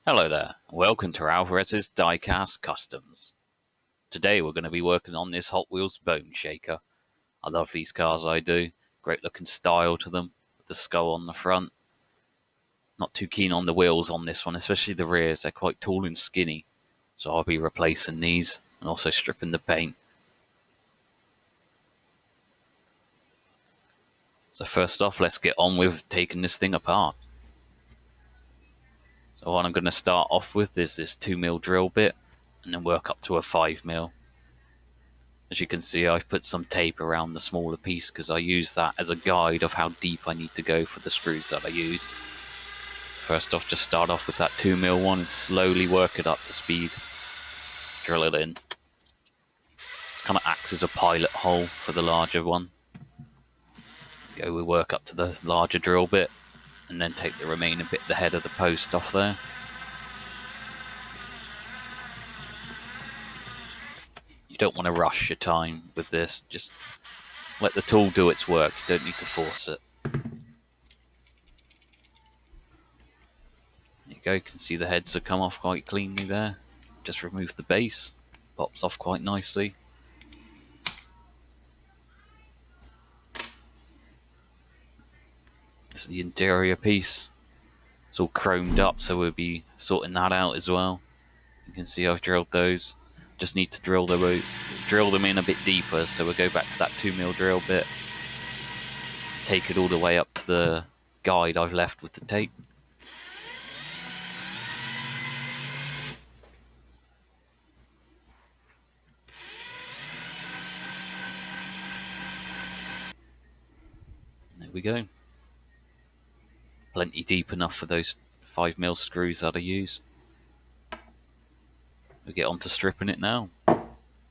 Hello there, welcome to Alvarez's Diecast Customs. Today we're going to be working on this Hot Wheels Bone Shaker. I love these cars, I do. Great looking style to them, with the skull on the front. Not too keen on the wheels on this one, especially the rears. They're quite tall and skinny, so I'll be replacing these and also stripping the paint. So first off, let's get on with taking this thing apart. So what I'm going to start off with is this 2mm drill bit, and then work up to a 5mm. As you can see, I've put some tape around the smaller piece because I use that as a guide of how deep I need to go for the screws that I use. So first off, just start off with that 2mm one and slowly work it up to speed. Drill it in. It kind of acts as a pilot hole for the larger one. We work up to the larger drill bit and then take the remaining bit, the head of the post off there. You don't want to rush your time with this, just let the tool do its work, you don't need to force it. There you go, you can see the heads have come off quite cleanly there. Just remove the base, pops off quite nicely. This is the interior piece. It's all chromed up, so we'll be sorting that out as well. You can see I've drilled those. Just need to drill them in a bit deeper, so we'll go back to that 2mm drill bit. Take it all the way up to the guide I've left with the tape. There we go. Plenty deep enough for those 5mm screws that I use. We'll get on to stripping it now.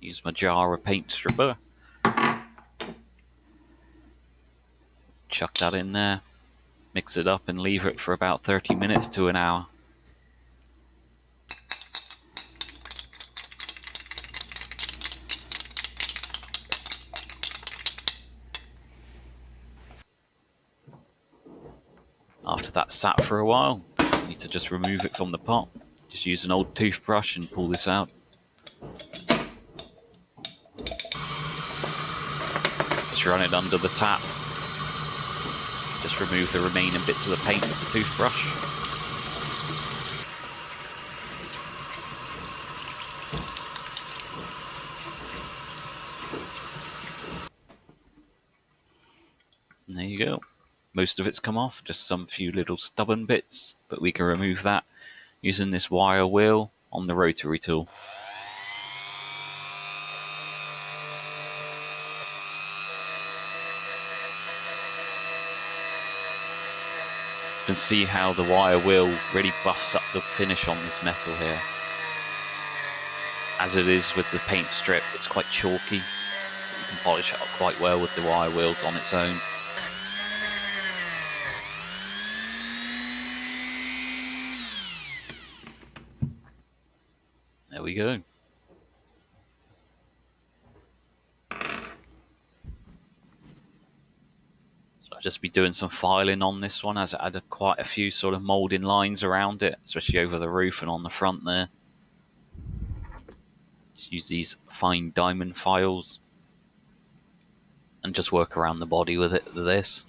Use my jar of paint stripper. Chuck that in there. Mix it up and leave it for about 30 minutes to an hour. After that's sat for a while, you need to just remove it from the pot. Just use an old toothbrush and pull this out. Just run it under the tap. Just remove the remaining bits of the paint with the toothbrush. And there you go. Most of it's come off, just some few little stubborn bits, but we can remove that using this wire wheel on the rotary tool. You can see how the wire wheel really buffs up the finish on this metal here. As it is with the paint strip, it's quite chalky. You can polish it up quite well with the wire wheels on its own. There we go. So I'll just be doing some filing on this one, as it had quite a few sort of moulding lines around it, especially over the roof and on the front there. Just use these fine diamond files and just work around the body with this.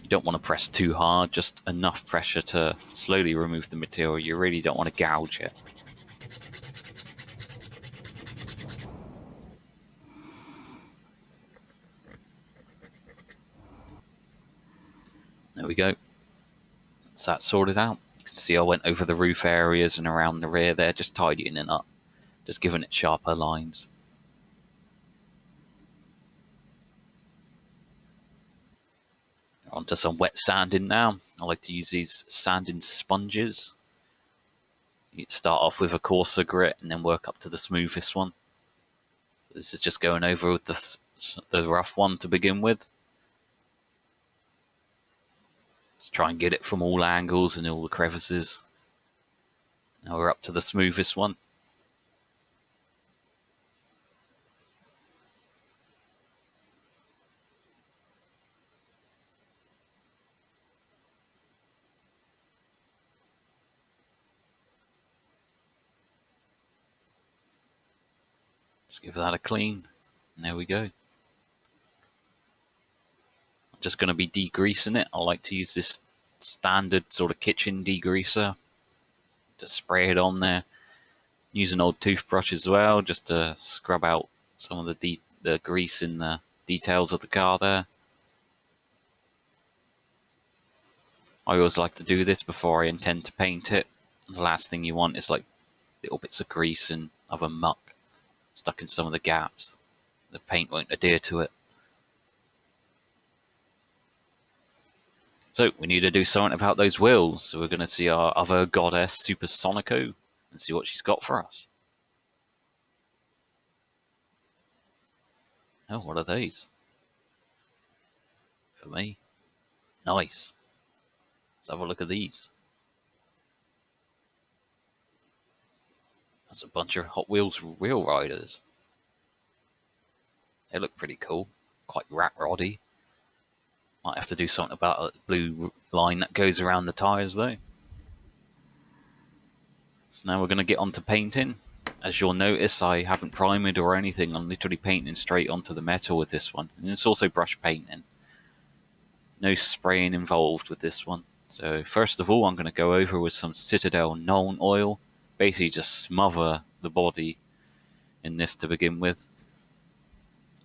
You don't want to press too hard, just enough pressure to slowly remove the material. You really don't want to gouge it. There we go. That's that sorted out. You can see I went over the roof areas and around the rear there, just tidying it up, just giving it sharper lines. Onto some wet sanding now. I like to use these sanding sponges. You start off with a coarser grit and then work up to the smoothest one. This is just going over with the rough one to begin with. Just try and get it from all angles and all the crevices. Now we're up to the smoothest one. Let's give that a clean. And there we go. I'm just going to be degreasing it. I like to use this standard sort of kitchen degreaser. Just spray it on there. Use an old toothbrush as well, just to scrub out some of the grease in the details of the car there. I always like to do this before I intend to paint it. The last thing you want is like little bits of grease and other muck stuck in some of the gaps. The paint won't adhere to it. So we need to do something about those wheels. So we're going to see our other goddess, Super Sonico, and see what she's got for us. Oh, what are these? For me? Nice. Let's have a look at these. That's a bunch of Hot Wheels Wheel Riders. They look pretty cool. Quite rat roddy. Might have to do something about a blue line that goes around the tyres though. So now we're going to get onto painting. As you'll notice, I haven't primed or anything. I'm literally painting straight onto the metal with this one. And it's also brush painting. No spraying involved with this one. So first of all, I'm going to go over with some Citadel Nuln oil. Basically just smother the body in this to begin with.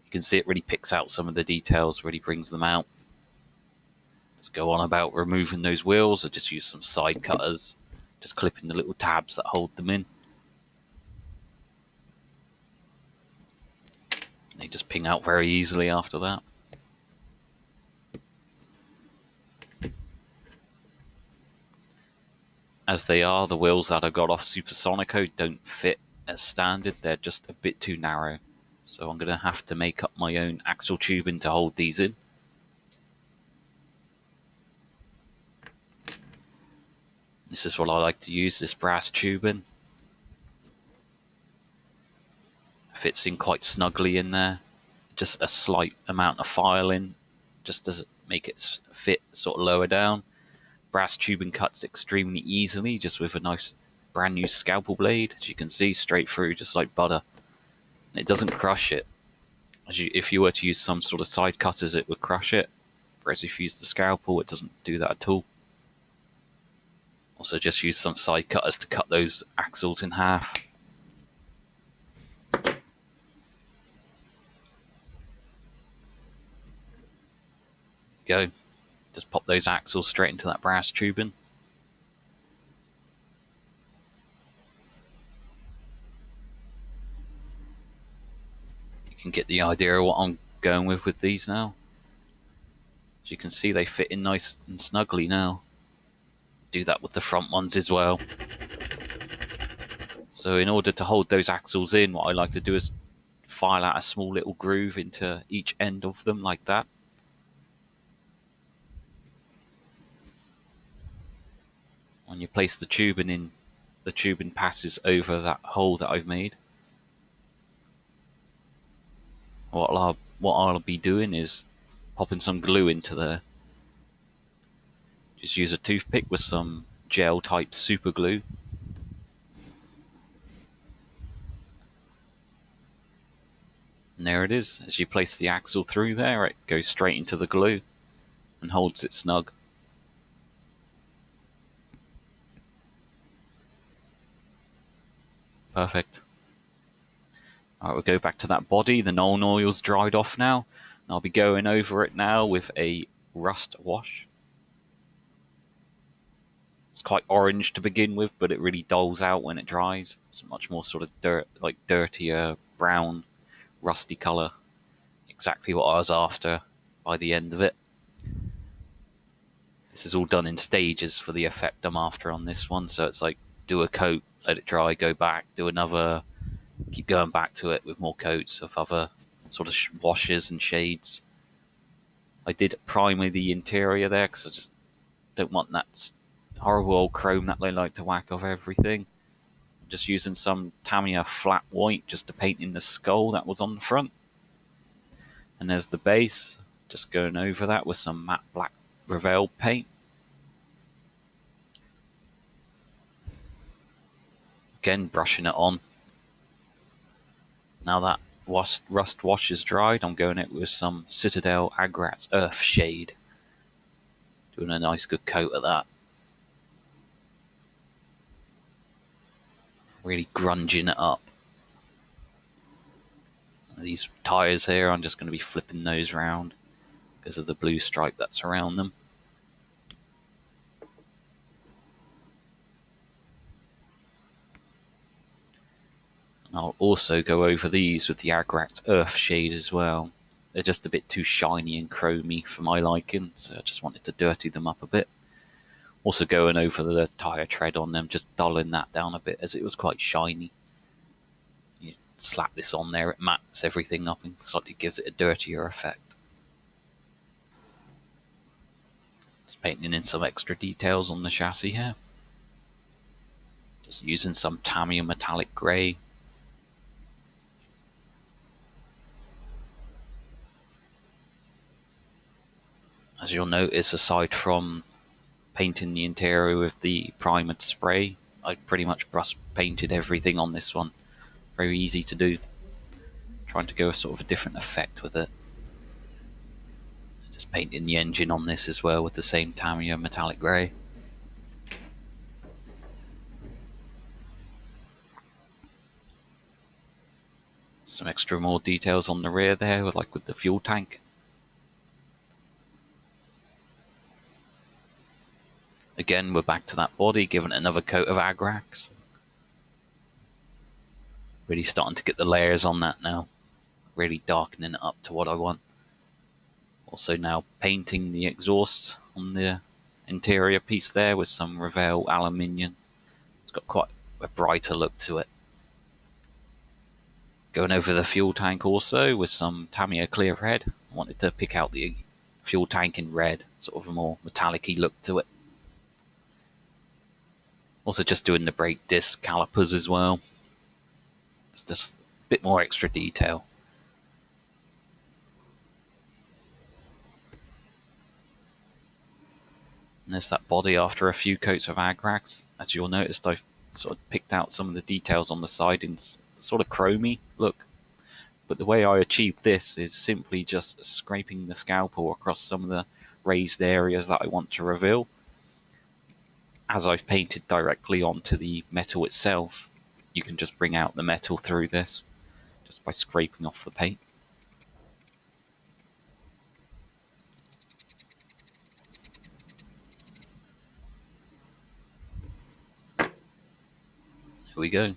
You can see it really picks out some of the details, really brings them out. Just go on about removing those wheels. I just use some side cutters, just clipping the little tabs that hold them in. They just ping out very easily after that. As they are, the wheels that I got off Super Sonico don't fit as standard. They're just a bit too narrow. So I'm going to have to make up my own axle tubing to hold these in. This is what I like to use, this brass tubing. Fits in quite snugly in there. Just a slight amount of filing, just to make it fit sort of lower down. Brass tubing cuts extremely easily, just with a nice brand new scalpel blade. As you can see, straight through, just like butter. And it doesn't crush it. If you were to use some sort of side cutters, it would crush it. Whereas if you use the scalpel, it doesn't do that at all. Also just use some side cutters to cut those axles in half. Go. Just pop those axles straight into that brass tubing. You can get the idea of what I'm going with these now. As you can see, they fit in nice and snugly now. Do that with the front ones as well. So in order to hold those axles in, what I like to do is file out a small little groove into each end of them like that. When you place the tubing in, the tubing passes over that hole that I've made. What I'll be doing is popping some glue into there. Just use a toothpick with some gel type super glue. And there it is. As you place the axle through there, it goes straight into the glue and holds it snug. Perfect. Alright, we'll go back to that body. The Nuln oil's dried off now. And I'll be going over it now with a rust wash. It's quite orange to begin with, but it really dulls out when it dries. It's a much more sort of dirtier, brown, rusty colour. Exactly what I was after by the end of it. This is all done in stages for the effect I'm after on this one. So it's like do a coat, let it dry, go back, do another, keep going back to it with more coats of other sort of washes and shades. I did primer the interior there because I just don't want that horrible old chrome that they like to whack off everything. I'm just using some Tamiya flat white just to paint in the skull that was on the front. And there's the base, just going over that with some matte black Revell paint. Again, brushing it on. Now that rust wash is dried, I'm going it with some Citadel Agrat's Earth Shade. Doing a nice good coat of that. Really grunging it up. These tyres here, I'm just going to be flipping those around because of the blue stripe that's around them. And I'll also go over these with the Agrat Earth Shade as well. They're just a bit too shiny and chromy for my liking, so I just wanted to dirty them up a bit. Also going over the tyre tread on them, just dulling that down a bit as it was quite shiny. You slap this on there, it mats everything up and slightly gives it a dirtier effect. Just painting in some extra details on the chassis here. Just using some Tamiya metallic grey. As you'll notice, aside from painting the interior with the primed spray, I pretty much brush painted everything on this one. Very easy to do. Trying to go with sort of a different effect with it. Just painting the engine on this as well with the same Tamiya metallic grey. Some extra more details on the rear there, like with the fuel tank. Again, we're back to that body, giving it another coat of Agrax. Really starting to get the layers on that now. Really darkening it up to what I want. Also now painting the exhaust on the interior piece there with some Revell aluminium. It's got quite a brighter look to it. Going over the fuel tank also with some Tamiya clear red. I wanted to pick out the fuel tank in red, sort of a more metallic-y look to it. Also just doing the brake disc calipers as well. It's just a bit more extra detail. And there's that body after a few coats of Agrax. As you'll notice, I've sort of picked out some of the details on the side in sort of chromy look. But the way I achieved this is simply just scraping the scalpel across some of the raised areas that I want to reveal. As I've painted directly onto the metal itself, you can just bring out the metal through this just by scraping off the paint. Here we go.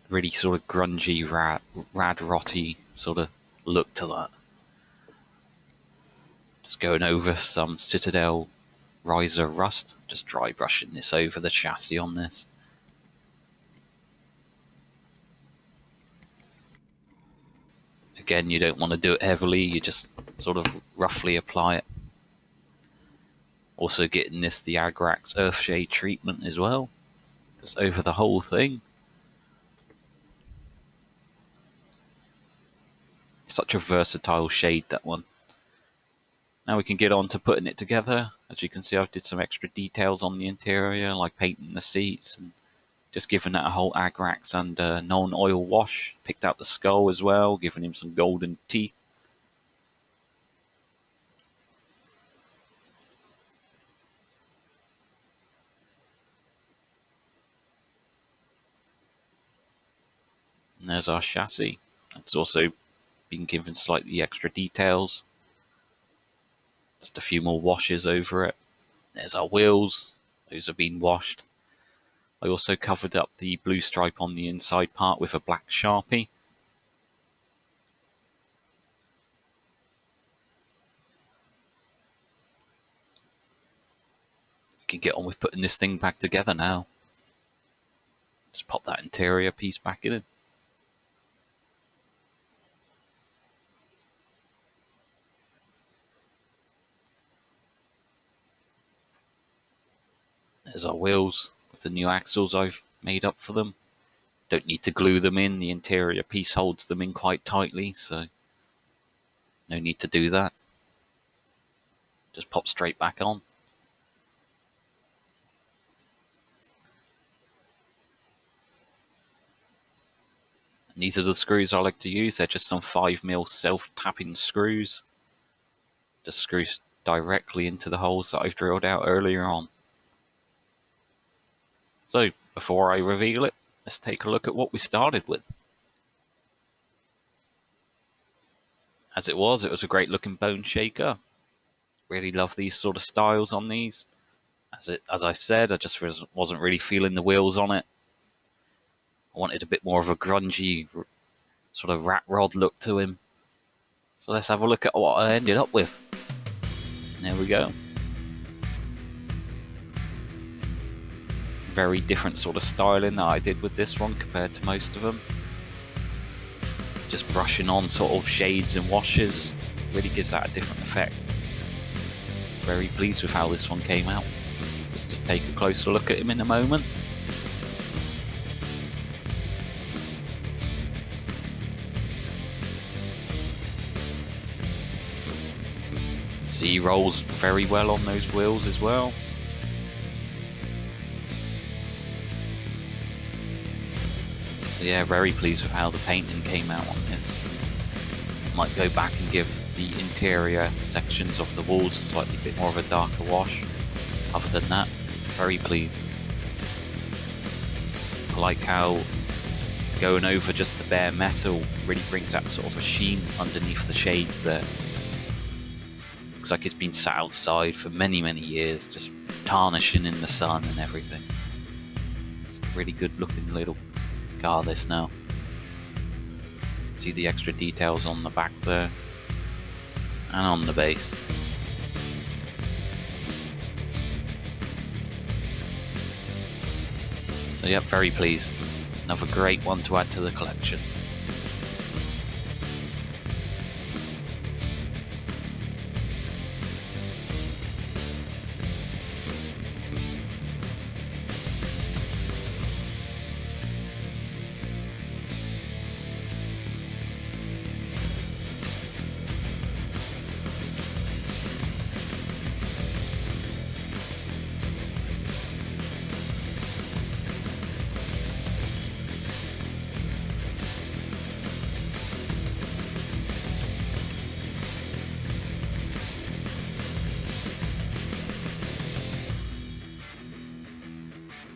Really sort of grungy, rad rotty sort of look to that. Just going over some Citadel Riser Rust, just dry brushing this over the chassis on this. Again, you don't want to do it heavily, you just sort of roughly apply it. Also getting this the Agrax Earthshade treatment as well, just over the whole thing. Such a versatile shade, that one. Now we can get on to putting it together. As you can see, I've did some extra details on the interior, like painting the seats and just giving that a whole Agrax and non-oil wash. Picked out the skull as well, giving him some golden teeth. And there's our chassis. It's also been given slightly extra details. Just a few more washes over it. There's our wheels. Those have been washed. I also covered up the blue stripe on the inside part with a black Sharpie. We can get on with putting this thing back together now. Just pop that interior piece back in. There's our wheels with the new axles I've made up for them. Don't need to glue them in, the interior piece holds them in quite tightly, so no need to do that. Just pop straight back on. And these are the screws I like to use. They're just some 5mm self-tapping screws. Just screws directly into the holes that I've drilled out earlier on. So, before I reveal it, let's take a look at what we started with. As it was a great looking bone shaker. Really love these sort of styles on these. As I said, I just wasn't really feeling the wheels on it. I wanted a bit more of a grungy sort of rat rod look to him. So let's have a look at what I ended up with. There we go. Very different sort of styling that I did with this one compared to most of them. Just brushing on sort of shades and washes really gives that a different effect. Very pleased with how this one came out. Let's just take a closer look at him in a moment. See, he rolls very well on those wheels as well. So yeah, very pleased with how the painting came out on this. Might go back and give the interior sections of the walls slightly bit more of a darker wash. Other than that, very pleased. I like how going over just the bare metal really brings that sort of a sheen underneath the shades there. Looks like it's been sat outside for many years, just tarnishing in the sun and everything. It's a really good looking little car this now. You can see the extra details on the back there and on the base. So yep, very pleased. Another great one to add to the collection.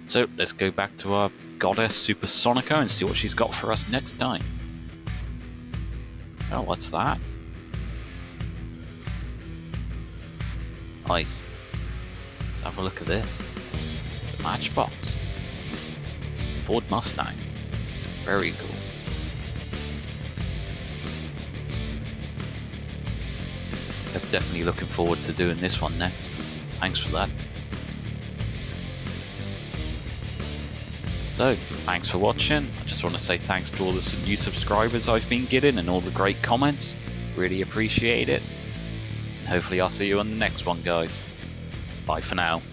So let's go back to our goddess Super Sonico and see what she's got for us next time. Oh, what's that? Nice. Let's have a look at this. It's a Matchbox. Ford Mustang. Very cool. I'm definitely looking forward to doing this one next. Thanks for that. So, thanks for watching. I just want to say thanks to all the new subscribers I've been getting and all the great comments. Really appreciate it. And hopefully I'll see you on the next one, guys. Bye for now.